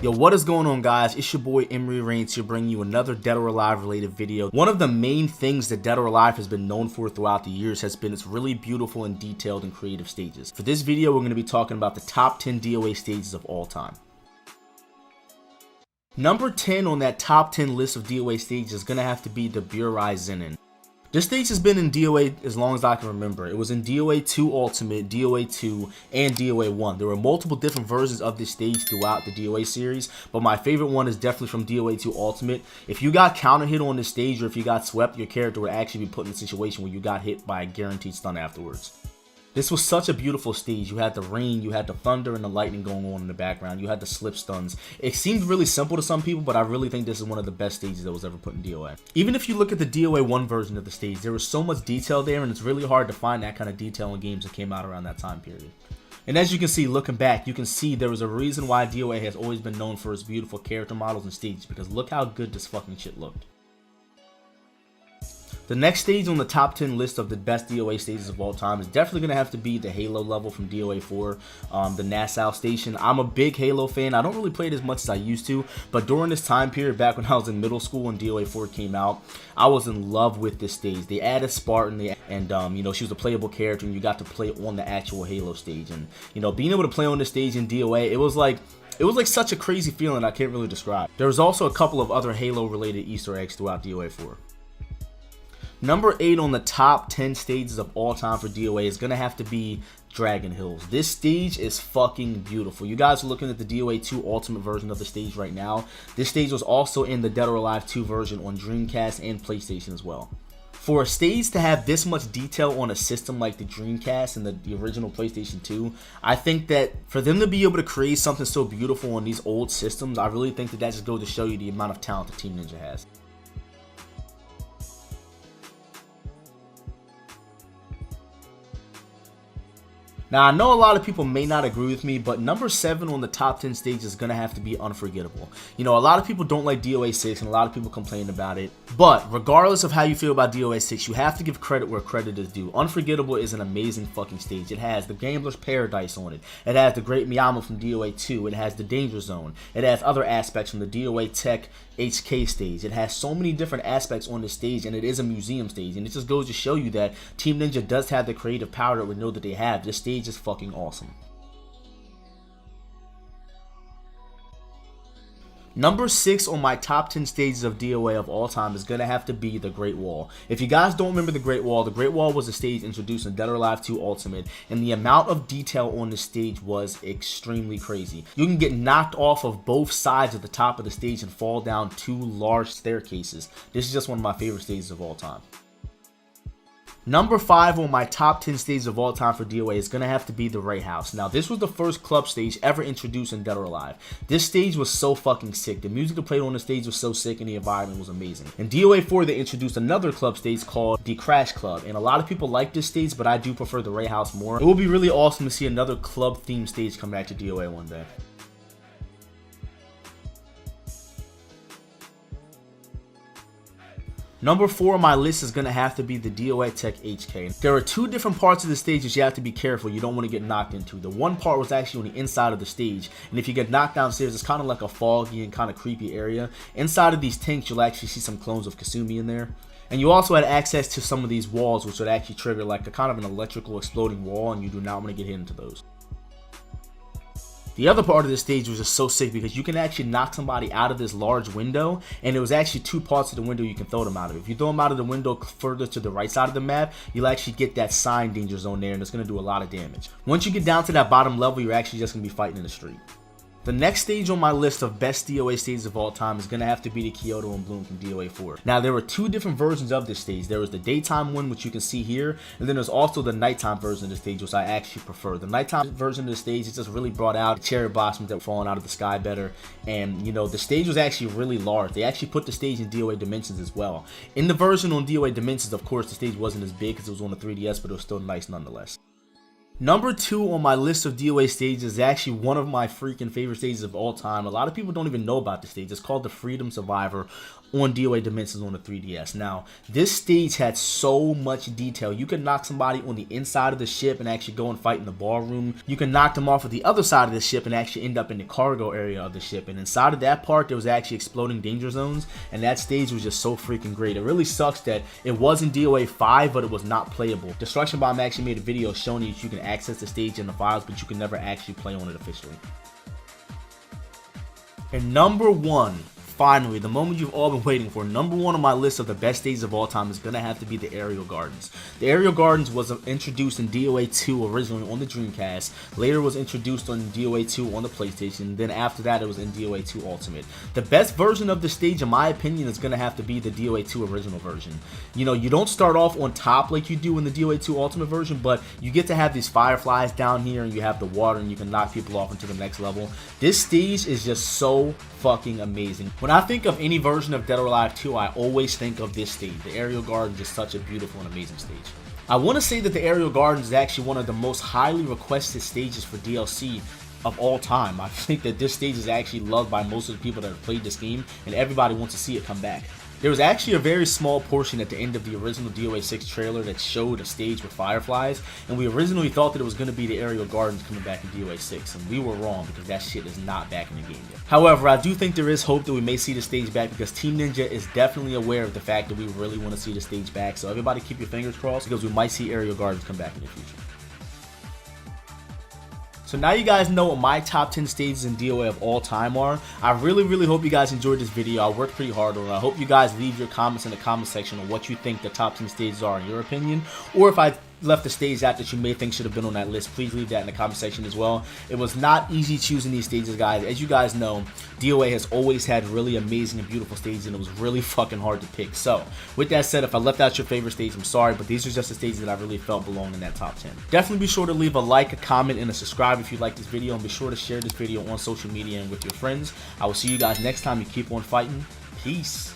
Yo, what is going on, guys? It's your boy EmeryReigns here, bringing you another Dead or Alive related video. One of the main things that Dead or Alive has been known for throughout the years has been its really beautiful and detailed and creative stages. For this video, we're going to be talking about the top 10 DOA stages of all time. Number 10 on that top 10 list of DOA stages is going to have to be the DOA. This stage has been in DOA as long as I can remember. It was in DOA 2 Ultimate, DOA 2, and DOA 1. There were multiple different versions of this stage throughout the DOA series, but my favorite one is definitely from DOA 2 Ultimate. If you got counter hit on this stage or if you got swept, your character would actually be put in a situation where you got hit by a guaranteed stun afterwards. This was such a beautiful stage. You had the rain, you had the thunder and the lightning going on in the background, you had the slip stuns. It seemed really simple to some people, but I really think this is one of the best stages that was ever put in DOA. Even if you look at the DOA 1 version of the stage, there was so much detail there, and it's really hard to find that kind of detail in games that came out around that time period. And as you can see, looking back, you can see there was a reason why DOA has always been known for its beautiful character models and stages, because look how good this fucking shit looked. The next stage on the top 10 list of the best DOA stages of all time is definitely going to have to be the Halo level from DOA 4, the Nassau station. I'm a big Halo fan. I don't really play it as much as I used to, but during this time period, back when I was in middle school when DOA 4 came out, I was in love with this stage. They added Spartan, and you know, she was a playable character, and you got to play on the actual Halo stage. And you know, being able to play on this stage in DOA, it was like such a crazy feeling I can't really describe. There was also a couple of other Halo related Easter eggs throughout DOA 4. Number 8 on the top 10 stages of all time for DOA is going to have to be Dragon Hills. This stage is fucking beautiful. You guys are looking at the DOA 2 Ultimate version of the stage right now. This stage was also in the Dead or Alive 2 version on Dreamcast and PlayStation as well. For a stage to have this much detail on a system like the Dreamcast and the original PlayStation 2, I think that for them to be able to create something so beautiful on these old systems, I really think that just goes to show you the amount of talent that Team Ninja has. Now, I know a lot of people may not agree with me, but number 7 on the top 10 stage is going to have to be Unforgettable. You know, a lot of people don't like DOA 6, and a lot of people complain about it. But regardless of how you feel about DOA 6, you have to give credit where credit is due. Unforgettable is an amazing fucking stage. It has the Gambler's Paradise on it. It has the Great Miyama from DOA 2. It has the Danger Zone. It has other aspects from the DOA Tech HK stage. It has so many different aspects on this stage, and it is a museum stage. And it just goes to show you that Team Ninja does have the creative power that we know that they have. This stage is fucking awesome. Number 6 on my top 10 stages of DOA of all time is going to have to be the Great Wall. If you guys don't remember the Great Wall was a stage introduced in Dead or Alive 2 Ultimate, and the amount of detail on this stage was extremely crazy. You can get knocked off of both sides of the top of the stage and fall down 2 large staircases. This is just one of my favorite stages of all time. Number 5 on my top 10 stages of all time for DOA is going to have to be the Ray House. Now, this was the first club stage ever introduced in Dead or Alive. This stage was so fucking sick. The music that played on the stage was so sick, and the environment was amazing. In DOA 4, they introduced another club stage called the Crash Club, and a lot of people like this stage, but I do prefer the Ray House more. It would be really awesome to see another club-themed stage come back to DOA one day. Number 4 on my list is going to have to be the DOA Tech HK. There are 2 different parts of the stage that you have to be careful you don't want to get knocked into. The one part was actually on the inside of the stage, and if you get knocked downstairs, it's kind of like a foggy and kind of creepy area. Inside of these tanks, you'll actually see some clones of Kasumi in there. And you also had access to some of these walls, which would actually trigger like a kind of an electrical exploding wall, and you do not want to get hit into those. The other part of this stage was just so sick because you can actually knock somebody out of this large window, and there was actually 2 parts of the window you can throw them out of. If you throw them out of the window further to the right side of the map, you'll actually get that sign Danger Zone there, and it's going to do a lot of damage. Once you get down to that bottom level, you're actually just going to be fighting in the street. The next stage on my list of best DOA stages of all time is going to have to be the Kyoto and Bloom from DOA 4. Now, there were 2 different versions of this stage. There was the daytime one, which you can see here, and then there's also the nighttime version of the stage, which I actually prefer. The nighttime version of the stage, it just really brought out the cherry blossoms that were falling out of the sky better, and you know, the stage was actually really large. They actually put the stage in DOA Dimensions as well. In the version on DOA Dimensions, of course, the stage wasn't as big because it was on the 3DS, but it was still nice nonetheless. Number 2 on my list of DOA stages is actually one of my freaking favorite stages of all time. A lot of people don't even know about this stage. It's called the Freedom Survivor on DOA Dimensions on the 3DS. Now, this stage had so much detail. You could knock somebody on the inside of the ship and actually go and fight in the ballroom. You can knock them off of the other side of the ship and actually end up in the cargo area of the ship. And inside of that part, there was actually exploding danger zones, and that stage was just so freaking great. It really sucks that it was in DOA 5, but it was not playable. Destruction Bomb actually made a video showing you that you can access the stage in the files, but you can never actually play on it officially. And number one, finally, the moment you've all been waiting for, number one on my list of the best stages of all time is going to have to be the Aerial Gardens. The Aerial Gardens was introduced in DOA 2 originally on the Dreamcast, later was introduced on DOA 2 on the PlayStation, then after that it was in DOA 2 Ultimate. The best version of the stage, in my opinion, is going to have to be the DOA 2 original version. You know, you don't start off on top like you do in the DOA 2 Ultimate version, but you get to have these fireflies down here, and you have the water, and you can knock people off into the next level. This stage is just so fucking amazing. When I think of any version of Dead or Alive 2, I always think of this stage. The Aerial Gardens is such a beautiful and amazing stage. I want to say that the Aerial Gardens is actually one of the most highly requested stages for DLC of all time. I think that this stage is actually loved by most of the people that have played this game, and everybody wants to see it come back. There was actually a very small portion at the end of the original DOA 6 trailer that showed a stage with fireflies, and we originally thought that it was going to be the Aerial Gardens coming back in DOA 6, and we were wrong because that shit is not back in the game yet. However, I do think there is hope that we may see the stage back because Team Ninja is definitely aware of the fact that we really want to see the stage back, so everybody keep your fingers crossed because we might see Aerial Gardens come back in the future. So now you guys know what my top 10 stages in DOA of all time are. I really hope you guys enjoyed this video. I worked pretty hard on it. I hope you guys leave your comments in the comment section on what you think the top 10 stages are in your opinion, or if I left the stage out that you may think should have been on that list, please leave that in the comment section as well. It was not easy choosing these stages, guys. As you guys know, DOA has always had really amazing and beautiful stages, and it was really fucking hard to pick. So with that said, if I left out your favorite stage, I'm sorry, but these are just the stages that I really felt belong in that top 10. Definitely be sure to leave a like, a comment, and a subscribe if you like this video, and be sure to share this video on social media and with your friends. I will see you guys next time, and keep on fighting. Peace.